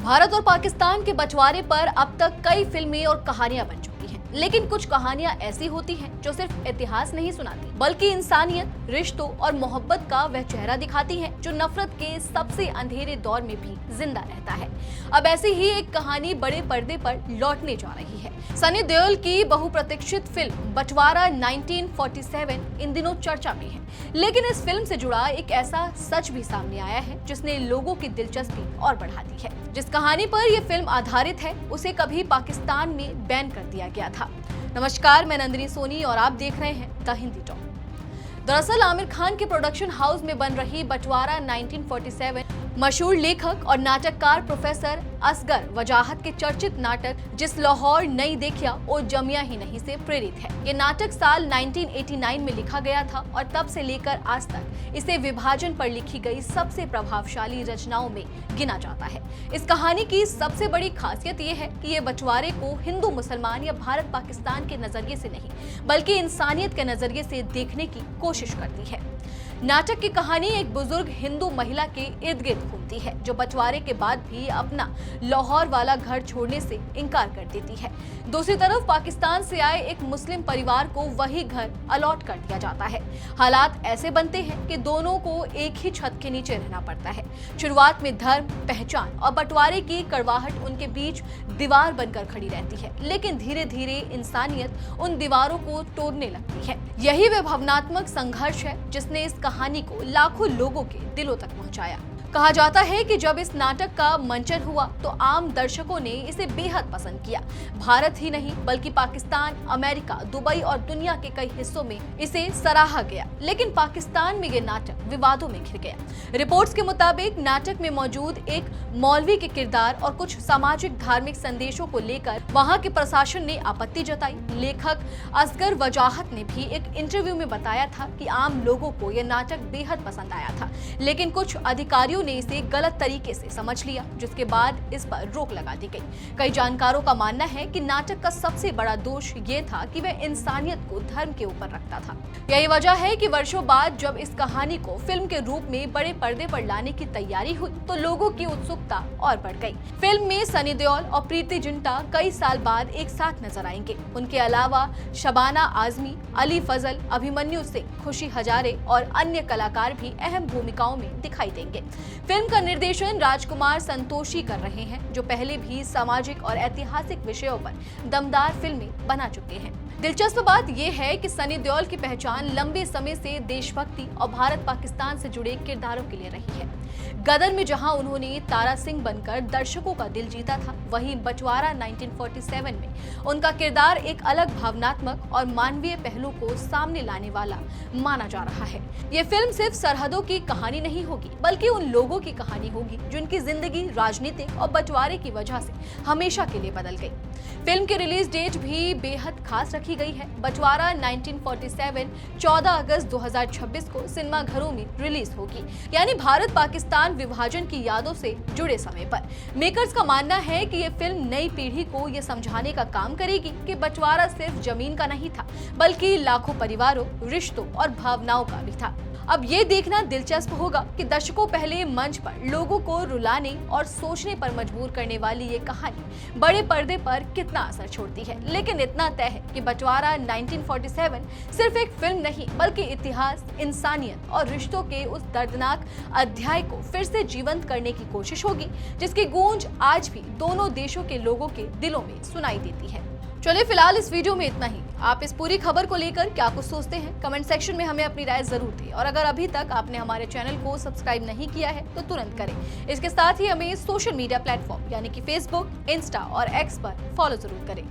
भारत और पाकिस्तान के बंटवारे पर अब तक कई फिल्में और कहानियां बन चुकी हैं, लेकिन कुछ कहानियां ऐसी होती हैं जो सिर्फ इतिहास नहीं सुनाती, बल्कि इंसानियत, रिश्तों और मोहब्बत का वह चेहरा दिखाती हैं जो नफरत के सबसे अंधेरे दौर में भी जिंदा रहता है। अब ऐसी ही एक कहानी बड़े पर्दे पर लौटने जा रही है। सनी देओल की बहुप्रतीक्षित फिल्म बंटवारा 1947 इन दिनों चर्चा में है, लेकिन इस फिल्म से जुड़ा एक ऐसा सच भी सामने आया है जिसने लोगों की दिलचस्पी और बढ़ा दी है। जिस कहानी पर यह फिल्म आधारित है उसे कभी पाकिस्तान में बैन कर दिया गया था। नमस्कार, मैं नंदिनी सोनी और आप देख रहे हैं द हिंदी टॉक। दरअसल आमिर खान के प्रोडक्शन हाउस में बन रही बंटवारा 1947 मशहूर लेखक और नाटककार प्रोफेसर असगर वजाहत के चर्चित नाटक जिस लाहौर नहीं देखिया ओ जमिया ही नहीं से प्रेरित है। ये नाटक साल 1989 में लिखा गया था और तब से लेकर आज तक इसे विभाजन पर लिखी गई सबसे प्रभावशाली रचनाओं में गिना जाता है। इस कहानी की सबसे बड़ी खासियत ये है कि ये बंटवारे को हिंदू मुसलमान या भारत पाकिस्तान के नजरिए से नहीं, बल्कि इंसानियत के नजरिए से देखने की कोशिश करती है। नाटक की कहानी एक बुजुर्ग हिंदू महिला के इर्द गिर्द घूमती है जो बंटवारे के बाद भी अपना लाहौर वाला घर छोड़ने से इनकार कर देती है। दूसरी तरफ पाकिस्तान से आए एक मुस्लिम परिवार को वही घर अलॉट कर दिया जाता है। हालात ऐसे बनते हैं कि दोनों को एक ही छत के नीचे रहना पड़ता है। शुरुआत में धर्म, पहचान और बंटवारे की कड़वाहट उनके बीच दीवार बनकर खड़ी रहती है, लेकिन धीरे धीरे इंसानियत उन दीवारों को तोड़ने लगती है। यही वह भावनात्मक संघर्ष है जिसने इस कहानी को लाखों लोगों के दिलों तक पहुंचाया। कहा जाता है कि जब इस नाटक का मंचन हुआ तो आम दर्शकों ने इसे बेहद पसंद किया। भारत ही नहीं बल्कि पाकिस्तान, अमेरिका, दुबई और दुनिया के कई हिस्सों में इसे सराहा गया, लेकिन पाकिस्तान में ये नाटक विवादों में घिर गया। रिपोर्ट्स के मुताबिक नाटक में मौजूद एक मौलवी के किरदार और कुछ सामाजिक धार्मिक संदेशों को लेकर वहां के प्रशासन ने आपत्ति जताई। लेखक असगर वजाहत ने भी एक इंटरव्यू में बताया था कि आम लोगों को यह नाटक बेहद पसंद आया था, लेकिन कुछ अधिकारियों ने इसे गलत तरीके से समझ लिया, जिसके बाद इस पर रोक लगा दी गई। कई जानकारों का मानना है कि नाटक का सबसे बड़ा दोष ये था कि वह इंसानियत को धर्म के ऊपर रखता था। यही वजह है कि वर्षों बाद जब इस कहानी को फिल्म के रूप में बड़े पर्दे पर लाने की तैयारी हुई तो लोगों की उत्सुकता और बढ़ गई। फिल्म में सनी देओल और प्रीति जिंटा कई साल बाद एक साथ नजर आएंगे। उनके अलावा शबाना आजमी, अली फजल, अभिमन्यु सिंह, खुशी हजारे और अन्य कलाकार भी अहम भूमिकाओं में दिखाई देंगे। फिल्म का निर्देशन राजकुमार संतोषी कर रहे हैं, जो पहले भी सामाजिक और ऐतिहासिक विषयों पर दमदार फिल्में बना चुके हैं। दिलचस्प बात यह है कि सनी देओल की पहचान लंबे समय से देशभक्ति और भारत पाकिस्तान से जुड़े किरदारों के लिए रही है। गदर में जहां उन्होंने तारा सिंह बनकर दर्शकों का दिल जीता था, वहीं बंटवारा 1947 में उनका किरदार एक अलग भावनात्मक और मानवीय पहलू को सामने लाने वाला माना जा रहा है। ये फिल्म सिर्फ सरहदों की कहानी नहीं होगी, बल्कि उन लोगों की कहानी होगी जिनकी जिंदगी राजनीतिक और बंटवारे की वजह से हमेशा के लिए बदल गई। फिल्म की रिलीज डेट भी बेहद खास रखी गई है। बंटवारा 1947 14 अगस्त 2026 को सिनेमाघरों में रिलीज होगी, यानी भारत पाकिस्तान विभाजन की यादों से जुड़े समय पर। मेकर्स का मानना है कि ये फिल्म नई पीढ़ी को ये समझाने का काम करेगी कि बंटवारा सिर्फ जमीन का नहीं था, बल्कि लाखों परिवारों, रिश्तों और भावनाओं का भी था। अब ये देखना दिलचस्प होगा कि दशकों पहले मंच पर लोगों को रुलाने और सोचने पर मजबूर करने वाली ये कहानी बड़े पर्दे पर कितना असर छोड़ती है। लेकिन इतना तय है कि बंटवारा 1947 सिर्फ एक फिल्म नहीं, बल्कि इतिहास, इंसानियत और रिश्तों के उस दर्दनाक अध्याय को फिर से जीवंत करने की कोशिश होगी, जिसकी गूंज आज भी दोनों देशों के लोगों के दिलों में सुनाई देती है। चलिए फिलहाल इस वीडियो में इतना ही। आप इस पूरी खबर को लेकर क्या कुछ सोचते हैं, कमेंट सेक्शन में हमें अपनी राय जरूर दें, और अगर अभी तक आपने हमारे चैनल को सब्सक्राइब नहीं किया है तो तुरंत करें। इसके साथ ही हमें सोशल मीडिया प्लेटफॉर्म यानी कि फेसबुक, इंस्टा और एक्स पर फॉलो जरूर करें।